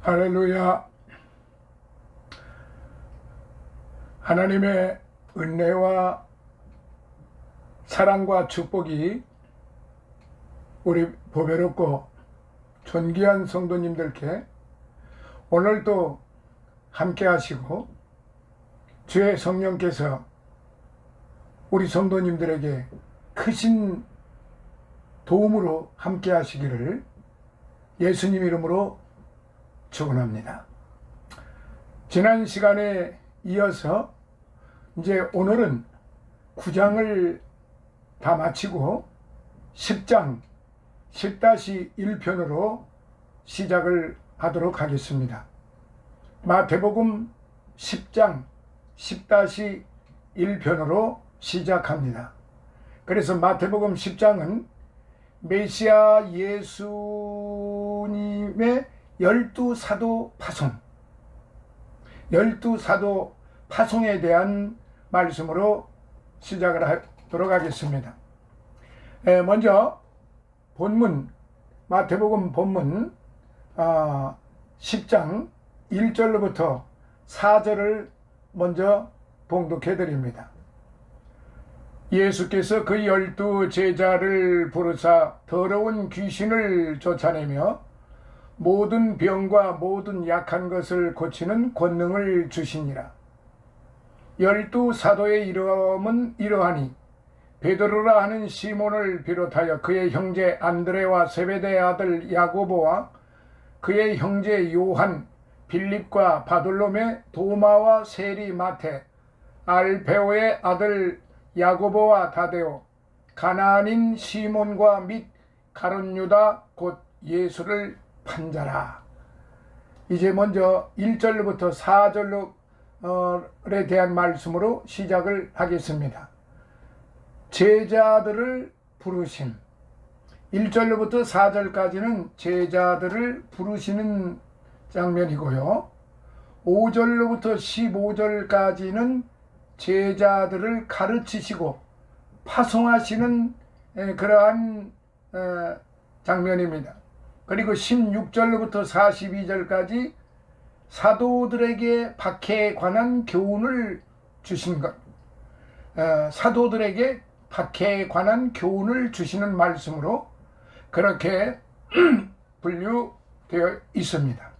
할렐루야. 하나님의 은혜와 사랑과 축복이 우리 보배롭고 존귀한 성도님들께 오늘도 함께 하시고 주의 성령께서 우리 성도님들에게 크신 도움으로 함께 하시기를 예수님 이름으로 축원합니다. 지난 시간에 이어서 이제 오늘은 9장을 다 마치고 10장 10-1편으로 시작을 하도록 하겠습니다. 마태복음 10장 10-1편으로 시작합니다. 그래서 마태복음 10장은 메시아 예수님의 12사도 파송, 12사도 파송에 대한 말씀으로 시작을 하도록 하겠습니다. 먼저 본문, 마태복음 본문 10장 1절로부터 4절을 먼저 봉독해 드립니다. 예수께서 그 12 제자를 부르사 더러운 귀신을 쫓아내며 모든 병과 모든 약한 것을 고치는 권능을 주시니라. 12 사도의 이름은 이러하니 베드로라 하는 시몬을 비롯하여 그의 형제 안드레와 세베대의 아들 야고보와 그의 형제 요한, 빌립과 바돌로메, 도마와 세리 마테, 알페오의 아들 야고보와 다데오, 가나안인 시몬과 및 가룟 유다 곧 예수를 판자라. 이제 먼저 1절부터 4절에 대한 말씀으로 시작을 하겠습니다. 제자들을 부르심. 1절부터 4절까지는 제자들을 부르시는 장면이고요. 5절로부터 15절까지는 제자들을 가르치시고 파송하시는 그러한 장면입니다. 그리고 16절로부터 42절까지 사도들에게 박해에 관한 교훈을 주신 것, 사도들에게 박해에 관한 교훈을 주시는 말씀으로 그렇게 분류되어 있습니다.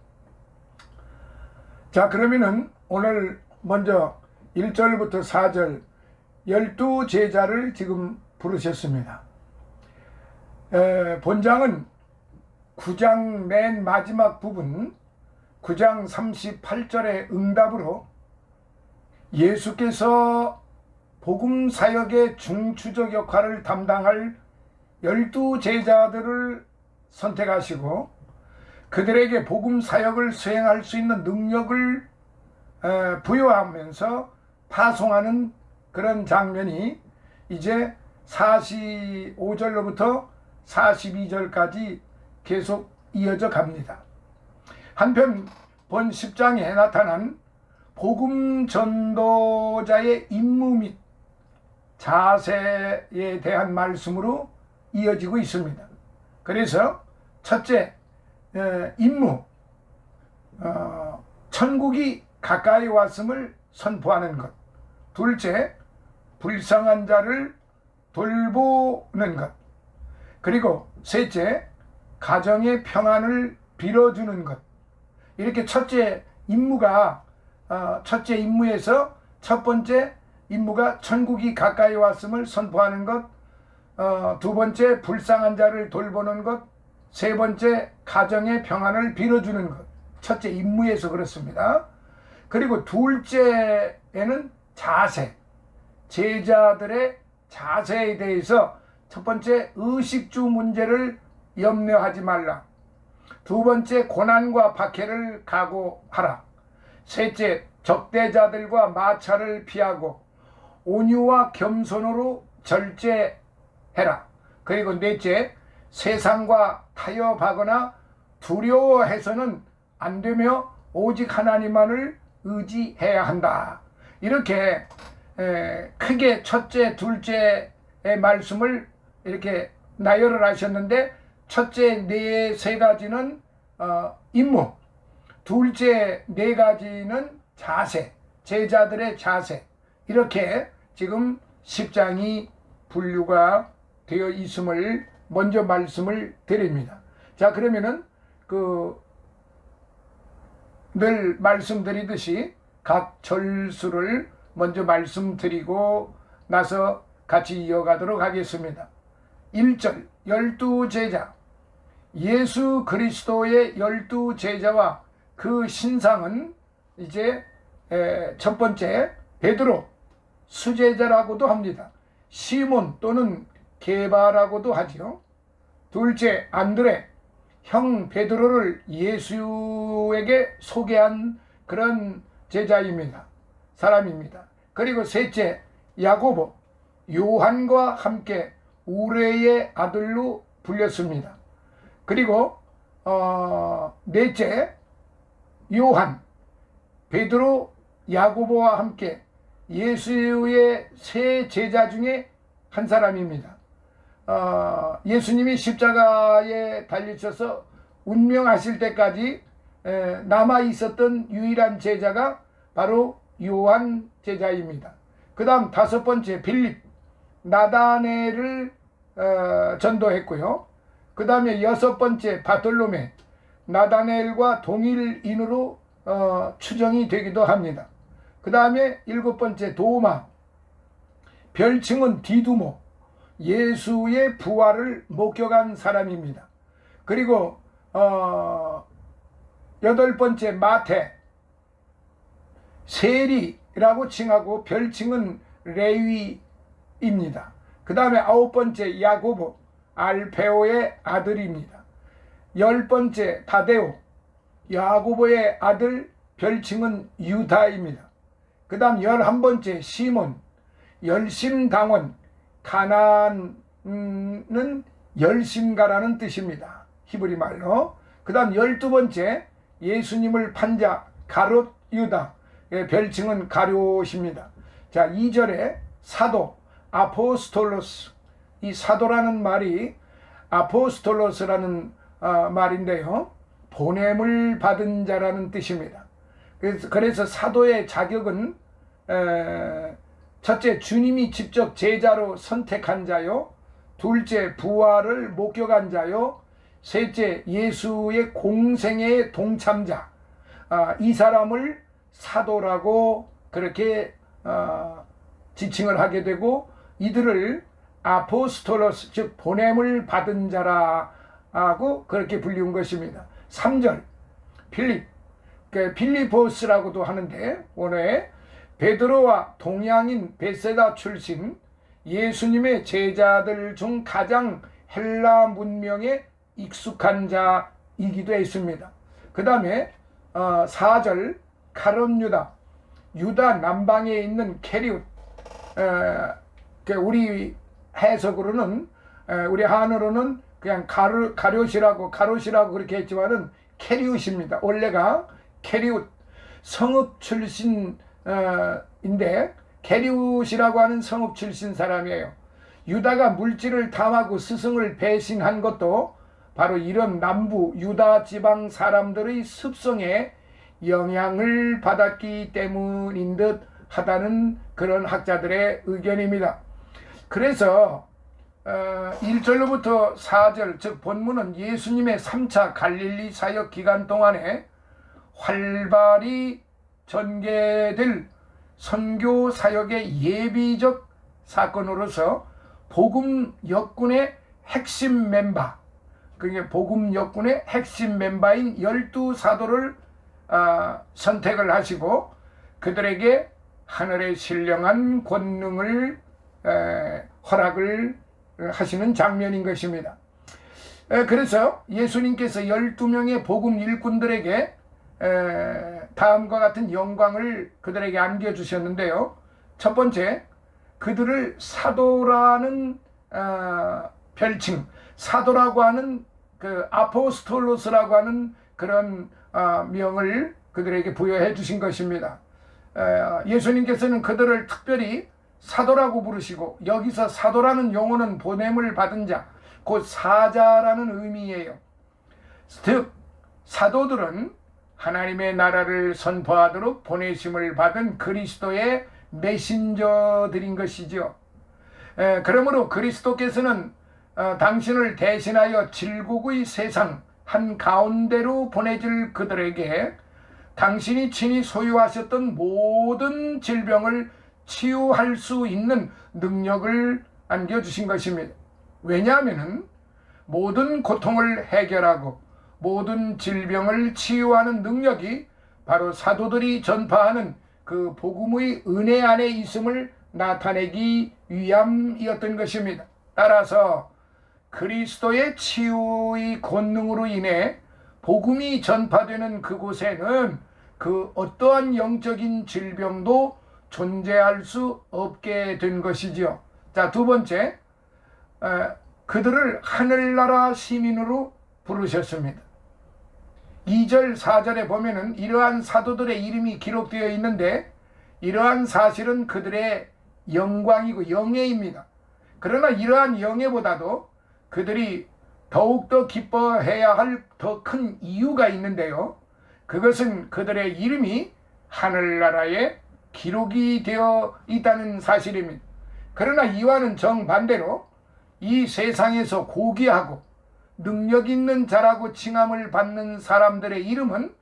자, 그러면은 오늘 먼저 1절부터 4절 12 제자를 지금 부르셨습니다. 본장은 9장 맨 마지막 부분 9장 38절의 응답으로 예수께서 복음 사역의 중추적 역할을 담당할 12 제자들을 선택하시고 그들에게 복음 사역을 수행할 수 있는 능력을 부여하면서 파송하는 그런 장면이 이제 45절로부터 42절까지 계속 이어져 갑니다. 한편 본 10장에 나타난 복음 전도자의 임무 및 자세에 대한 말씀으로 이어지고 있습니다. 그래서 첫째, 임무, 천국이 가까이 왔음을 선포하는 것. 둘째, 불쌍한 자를 돌보는 것. 그리고 셋째, 가정의 평안을 빌어주는 것. 이렇게 첫째 임무에서 첫 번째 임무가 천국이 가까이 왔음을 선포하는 것, 두 번째 불쌍한 자를 돌보는 것, 세 번째 가정의 평안을 빌어주는 것. 첫째 임무에서 그렇습니다. 그리고 둘째에는 자세, 제자들의 자세에 대해서 첫 번째 의식주 문제를 염려하지 말라. 두 번째 고난과 박해를 각오하라. 셋째 적대자들과 마찰을 피하고 온유와 겸손으로 절제해라. 그리고 넷째 세상과 타협하거나 두려워해서는 안 되며 오직 하나님만을 의지해야 한다. 이렇게 크게 첫째 둘째의 말씀을 이렇게 나열을 하셨는데 첫째 네 세 가지는 임무, 둘째 네 가지는 자세, 제자들의 자세. 이렇게 지금 10장이 분류가 되어 있음을 먼저 말씀을 드립니다. 자, 그러면은 늘 말씀드리듯이 각 절수를 먼저 말씀드리고 나서 같이 이어가도록 하겠습니다. 1절, 12제자. 예수 그리스도의 12제자와 그 신상은 이제 첫 번째 베드로, 수제자라고도 합니다. 시몬 또는 게바라고도 하지요. 둘째 안드레, 형 베드로를 예수에게 소개한 그런 제자입니다. 사람입니다. 그리고 셋째 야고보, 요한과 함께 우레의 아들로 불렸습니다. 그리고 넷째 요한, 베드로, 야고보와 함께 예수의 세 제자 중에 한 사람입니다. 예수님이 십자가에 달리셔서 운명하실 때까지 남아 있었던 유일한 제자가 바로 요한 제자입니다. 그 다음 다섯 번째 빌립, 나다네를 전도했고요. 그 다음에 여섯 번째 바톨로메, 나다넬과 동일인으로 추정이 되기도 합니다. 그 다음에 일곱 번째 도마, 별칭은 디두모, 예수의 부활을 목격한 사람입니다. 그리고 여덟 번째 마태, 세리라고 칭하고 별칭은 레위입니다. 그 다음에 아홉 번째 야고보, 알페오의 아들입니다. 열 번째 다데오, 야고보의 아들, 별칭은 유다입니다. 그 다음 11번째 시몬, 열심당원, 가나안은 열심가라는 뜻입니다. 히브리 말로. 그 다음 12번째 예수님을 판자 가롯 유다, 별칭은 가롯입니다. 자, 2절에 사도 아포스톨로스, 이 사도라는 말이 아포스톨로스라는 말인데요, 보냄을 받은 자라는 뜻입니다. 그래서 사도의 자격은 첫째 주님이 직접 제자로 선택한 자요, 둘째 부활을 목격한 자요, 셋째 예수의 공생의 동참자, 이 사람을 사도라고 그렇게 지칭을 하게 되고, 이들을 아포스톨로스, 즉 보냄을 받은 자라고 그렇게 불리운 것입니다. 3절 필립, 필리포스라고도 하는데, 오늘 베드로와 동양인 베세다 출신 예수님의 제자들 중 가장 헬라 문명에 익숙한 자이기도 했습니다. 그 다음에 4절 가롯 유다, 유다 남방에 있는 케리웃, 우리 해석으로는, 우리 한어로는 그냥 가롯이라고 그렇게 했지만은 케리웃입니다. 원래가 케리웃, 성읍 출신인데 케리웃이라고 하는 성읍 출신 사람이에요. 유다가 물질을 탐하고 스승을 배신한 것도 바로 이런 남부 유다 지방 사람들의 습성에 영향을 받았기 때문인 듯 하다는 그런 학자들의 의견입니다. 그래서 1절로부터 4절, 즉 본문은 예수님의 3차 갈릴리 사역 기간 동안에 활발히 전개될 선교 사역의 예비적 사건으로서 복음 역군의 핵심 멤버, 그게 복음 역군의 핵심 멤버인 12사도를 선택을 하시고 그들에게 하늘의 신령한 권능을 허락을 하시는 장면인 것입니다. 그래서 예수님께서 12명의 복음 일꾼들에게 다음과 같은 영광을 그들에게 안겨주셨는데요. 첫 번째, 그들을 사도라는 별칭, 사도라고 하는 그 아포스톨로스라고 하는 그런 명을 그들에게 부여해 주신 것입니다. 예수님께서는 그들을 특별히 사도라고 부르시고, 여기서 사도라는 용어는 보냄을 받은 자, 곧 사자라는 의미예요. 즉 사도들은 하나님의 나라를 선포하도록 보내심을 받은 그리스도의 메신저들인 것이죠. 그러므로 그리스도께서는 당신을 대신하여 질곡의 세상 한가운데로 보내질 그들에게 당신이 친히 소유하셨던 모든 질병을 치유할 수 있는 능력을 안겨주신 것입니다. 왜냐하면 모든 고통을 해결하고 모든 질병을 치유하는 능력이 바로 사도들이 전파하는 그 복음의 은혜 안에 있음을 나타내기 위함이었던 것입니다. 따라서 그리스도의 치유의 권능으로 인해 복음이 전파되는 그곳에는 그 어떠한 영적인 질병도 존재할 수 없게 된 것이지요. 자, 두 번째, 그들을 하늘나라 시민으로 부르셨습니다. 2절 4절에 보면은 이러한 사도들의 이름이 기록되어 있는데 이러한 사실은 그들의 영광이고 영예입니다. 그러나 이러한 영예보다도 그들이 더욱더 기뻐해야 할 더 큰 이유가 있는데요. 그것은 그들의 이름이 하늘나라에 기록이 되어 있다는 사실입니다. 그러나 이와는 정반대로 이 세상에서 고귀하고 능력 있는 자라고 칭함을 받는 사람들의 이름은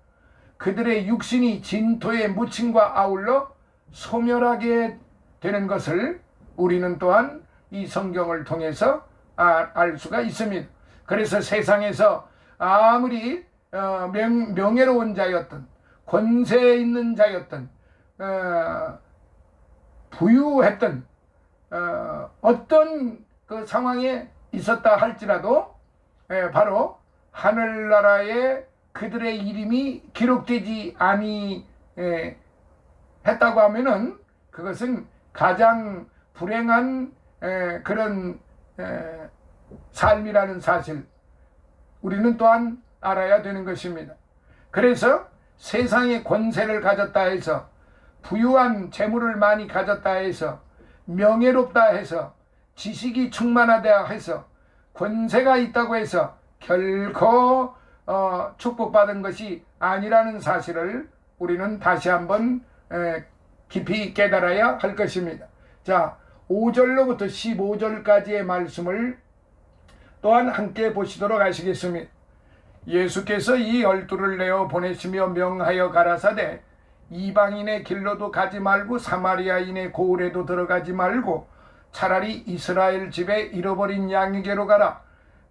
그들의 육신이 진토에 묻힘과 아울러 소멸하게 되는 것을 우리는 또한 이 성경을 통해서 알 수가 있습니다. 그래서 세상에서 아무리 명예로운 자였던 권세 있는 자였던 부유했던 어떤 그 상황에 있었다 할지라도 바로 하늘나라에 그들의 이름이 기록되지 아니했다고 하면은 그것은 가장 불행한 그런 삶이라는 사실 우리는 또한 알아야 되는 것입니다. 그래서 세상의 권세를 가졌다 해서 부유한 재물을 많이 가졌다 해서 명예롭다 해서 지식이 충만하다 해서 권세가 있다고 해서 결코 축복받은 것이 아니라는 사실을 우리는 다시 한번 깊이 깨달아야 할 것입니다. 자, 5절로부터 15절까지의 말씀을 또한 함께 보시도록 하시겠습니다. 예수께서 이 12를 내어 보내시며 명하여 가라사대 이방인의 길로도 가지 말고 사마리아인의 고을에도 들어가지 말고 차라리 이스라엘 집에 잃어버린 양에게로 가라.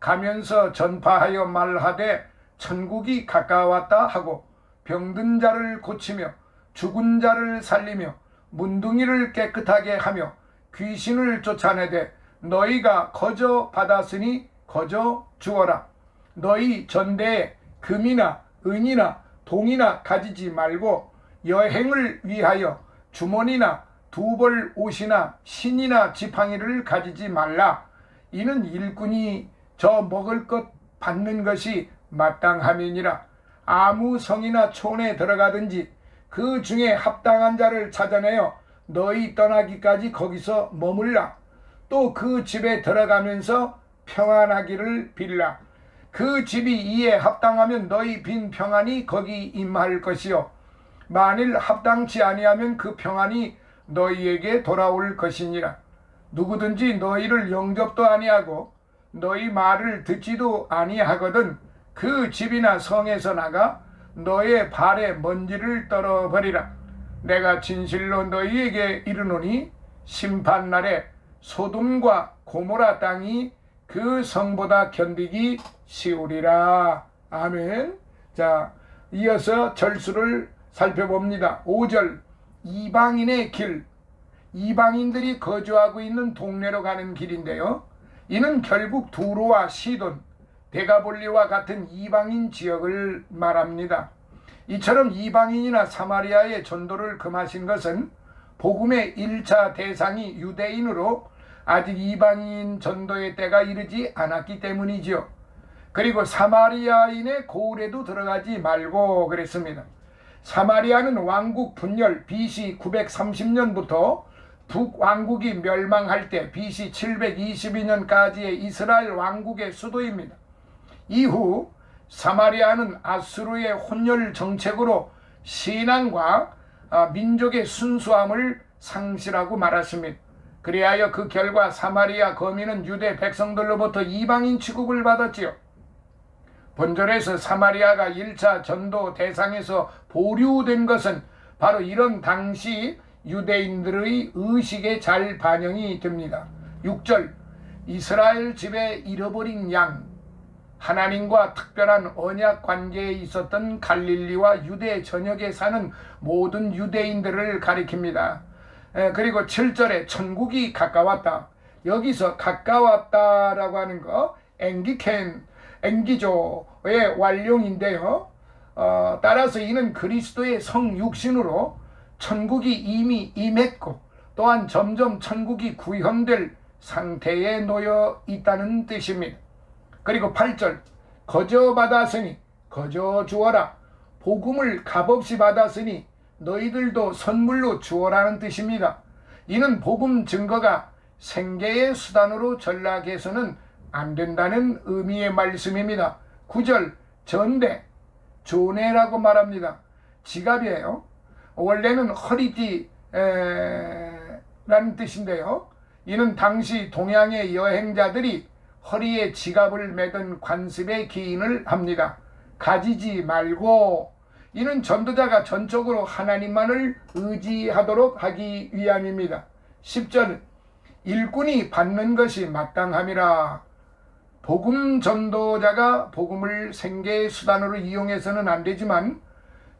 가면서 전파하여 말하되 천국이 가까웠다 하고 병든 자를 고치며 죽은 자를 살리며 문둥이를 깨끗하게 하며 귀신을 쫓아내되 너희가 거저 받았으니 거저 주어라. 너희 전대에 금이나 은이나 동이나 가지지 말고 여행을 위하여 주머니나 두벌 옷이나 신이나 지팡이를 가지지 말라. 이는 일꾼이 저 먹을 것 받는 것이 마땅함이니라. 아무 성이나 촌에 들어가든지 그 중에 합당한 자를 찾아내어 너희 떠나기까지 거기서 머물라. 또 그 집에 들어가면서 평안하기를 빌라. 그 집이 이에 합당하면 너희 빈 평안이 거기 임할 것이요 만일 합당치 아니하면 그 평안이 너희에게 돌아올 것이니라. 누구든지 너희를 영접도 아니하고 너희 말을 듣지도 아니하거든 그 집이나 성에서 나가 너의 발에 먼지를 떨어버리라. 내가 진실로 너희에게 이르노니 심판날에 소돔과 고모라 땅이 그 성보다 견디기 쉬우리라. 아멘. 자, 이어서 절수를 살펴봅니다. 5절 이방인의 길, 이방인들이 거주하고 있는 동네로 가는 길인데요. 이는 결국 두로와 시돈, 데가볼리와 같은 이방인 지역을 말합니다. 이처럼 이방인이나 사마리아의 전도를 금하신 것은 복음의 1차 대상이 유대인으로 아직 이방인 전도의 때가 이르지 않았기 때문이지요. 그리고 사마리아인의 고을에도 들어가지 말고 그랬습니다. 사마리아는 왕국 분열 BC 930년부터 북왕국이 멸망할 때 BC 722년까지의 이스라엘 왕국의 수도입니다. 이후 사마리아는 아수르의 혼혈 정책으로 신앙과 민족의 순수함을 상실하고 말았습니다. 그리하여 그 결과 사마리아 거민은 유대 백성들로부터 이방인 취급을 받았지요. 본절에서 사마리아가 1차 전도 대상에서 보류된 것은 바로 이런 당시 유대인들의 의식에 잘 반영이 됩니다. 6절, 이스라엘 집에 잃어버린 양, 하나님과 특별한 언약 관계에 있었던 갈릴리와 유대 전역에 사는 모든 유대인들을 가리킵니다. 그리고 7절에 천국이 가까웠다. 여기서 가까웠다라고 하는 거 앵기조의 완용인데요. 따라서 이는 그리스도의 성육신으로 천국이 이미 임했고 또한 점점 천국이 구현될 상태에 놓여 있다는 뜻입니다. 그리고 8절, 거저 받았으니 거저 주어라. 복음을 값없이 받았으니 너희들도 선물로 주어라는 뜻입니다. 이는 복음 증거가 생계의 수단으로 전락해서는 안 된다는 의미의 말씀입니다. 9절, 전대, 조내라고 말합니다. 지갑이에요. 원래는 허리띠라는 뜻인데요. 이는 당시 동양의 여행자들이 허리에 지갑을 매던 관습의 기인을 합니다. 가지지 말고, 이는 전도자가 전적으로 하나님만을 의지하도록 하기 위함입니다. 10절, 일꾼이 받는 것이 마땅함이라. 복음 전도자가 복음을 생계의 수단으로 이용해서는 안 되지만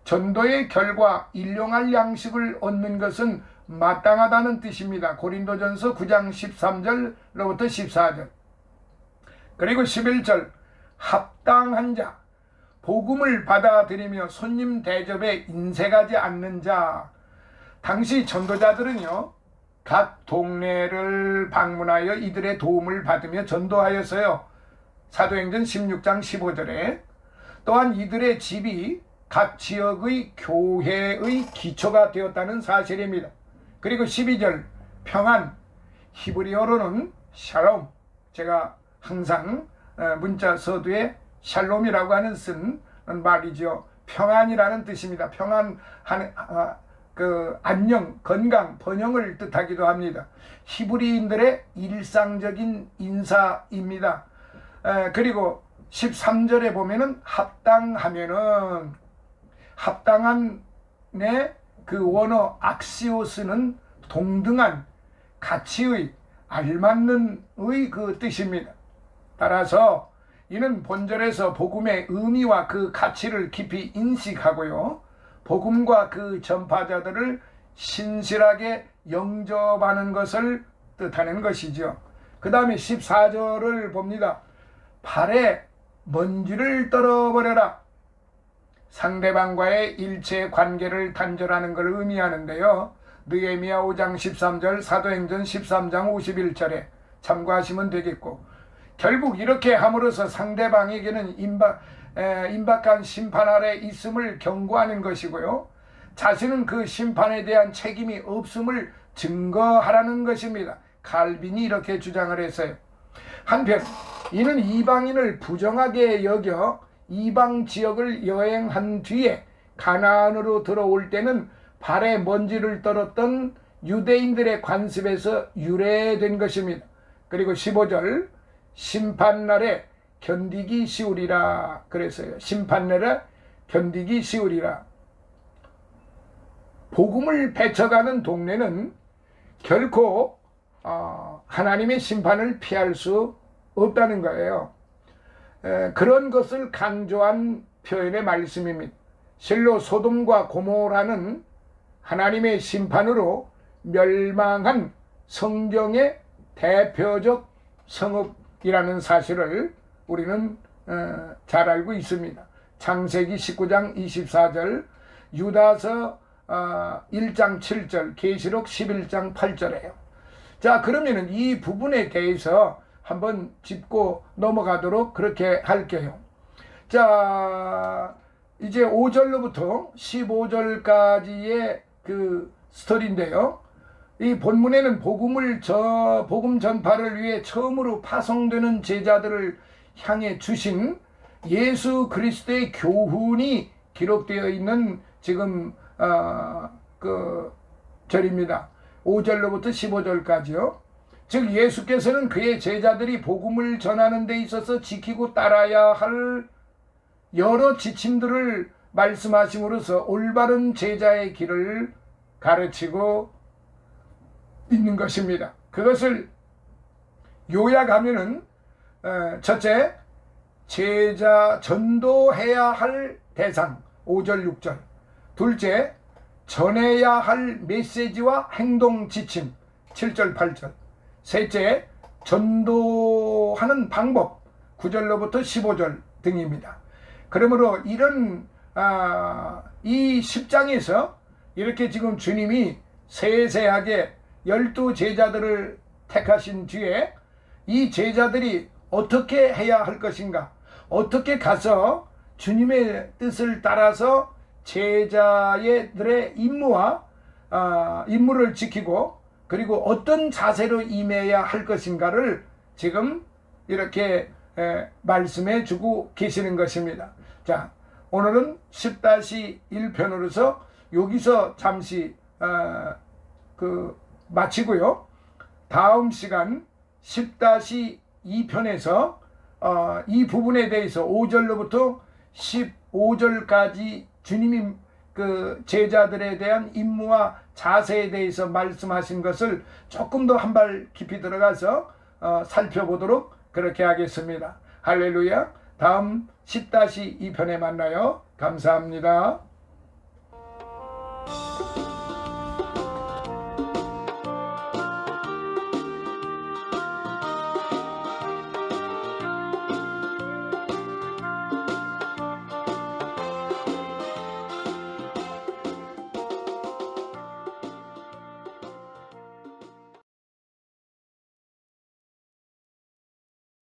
전도의 결과 일용할 양식을 얻는 것은 마땅하다는 뜻입니다. 고린도전서 9장 13절로부터 14절. 그리고 11절, 합당한 자, 복음을 받아들이며 손님 대접에 인색하지 않는 자. 당시 전도자들은요, 각 동네를 방문하여 이들의 도움을 받으며 전도하였어요. 사도행전 16장 15절에. 또한 이들의 집이 각 지역의 교회의 기초가 되었다는 사실입니다. 그리고 12절, 평안, 히브리어로는 샬롬, 제가 항상 문자 서두에 샬롬이라고 하는 쓴 말이죠. 평안이라는 뜻입니다. 평안하는 안녕, 건강, 번영을 뜻하기도 합니다. 히브리인들의 일상적인 인사입니다. 그리고 13절에 보면은 합당하면은, 합당한의 그 원어 악시오스는 동등한, 가치의, 알맞는의 그 뜻입니다. 따라서 이는 본절에서 복음의 의미와 그 가치를 깊이 인식하고요, 복음과 그 전파자들을 신실하게 영접하는 것을 뜻하는 것이죠. 그 다음에 14절을 봅니다. 발에 먼지를 떨어버려라. 상대방과의 일체 관계를 단절하는 것을 의미하는데요. 느헤미야 5장 13절, 사도행전 13장 51절에 참고하시면 되겠고, 결국 이렇게 함으로써 상대방에게는 임박한 심판 아래 있음을 경고하는 것이고요, 자신은 그 심판에 대한 책임이 없음을 증거하라는 것입니다. 칼빈이 이렇게 주장을 했어요. 한편 이는 이방인을 부정하게 여겨 이방 지역을 여행한 뒤에 가나안으로 들어올 때는 발에 먼지를 떨었던 유대인들의 관습에서 유래된 것입니다. 그리고 15절, 심판날에 견디기 쉬우리라 그랬어요. 심판날에 견디기 쉬우리라. 복음을 배쳐가는 동네는 결코 하나님의 심판을 피할 수 없다는 거예요. 그런 것을 강조한 표현의 말씀입니다. 실로 소돔과 고모라는 하나님의 심판으로 멸망한 성경의 대표적 성읍이라는 사실을 우리는 잘 알고 있습니다. 창세기 19장 24절, 유다서 1장 7절, 계시록 11장 8절이에요. 자, 그러면은 이 부분에 대해서 한번 짚고 넘어가도록 그렇게 할게요. 자, 이제 5절로부터 15절까지의 그 스토리인데요. 이 본문에는 복음 전파를 위해 처음으로 파송되는 제자들을 향해 주신 예수 그리스도의 교훈이 기록되어 있는 지금 그 절입니다. 5절로부터 15절까지요. 즉 예수께서는 그의 제자들이 복음을 전하는 데 있어서 지키고 따라야 할 여러 지침들을 말씀하심으로써 올바른 제자의 길을 가르치고 있는 것입니다. 그것을 요약하면은 첫째, 제자 전도해야 할 대상 5절 6절. 둘째, 전해야 할 메시지와 행동 지침 7절 8절. 셋째, 전도하는 방법 9절로부터 15절 등입니다. 그러므로 이런 이 10장에서 이렇게 지금 주님이 세세하게 12제자들을 택하신 뒤에 이 제자들이 어떻게 해야 할 것인가, 어떻게 가서 주님의 뜻을 따라서 제자들의 임무를 지키고 그리고 어떤 자세로 임해야 할 것인가를 지금 이렇게 말씀해 주고 계시는 것입니다. 자, 오늘은 10-1편으로서 여기서 잠시 마치고요. 다음 시간 10-2편에서 이 부분에 대해서 5절로부터 15절까지 주님이 그 제자들에 대한 임무와 자세에 대해서 말씀하신 것을 조금 더 한 발 깊이 들어가서 살펴보도록 그렇게 하겠습니다. 할렐루야. 다음 10-2편에 만나요. 감사합니다.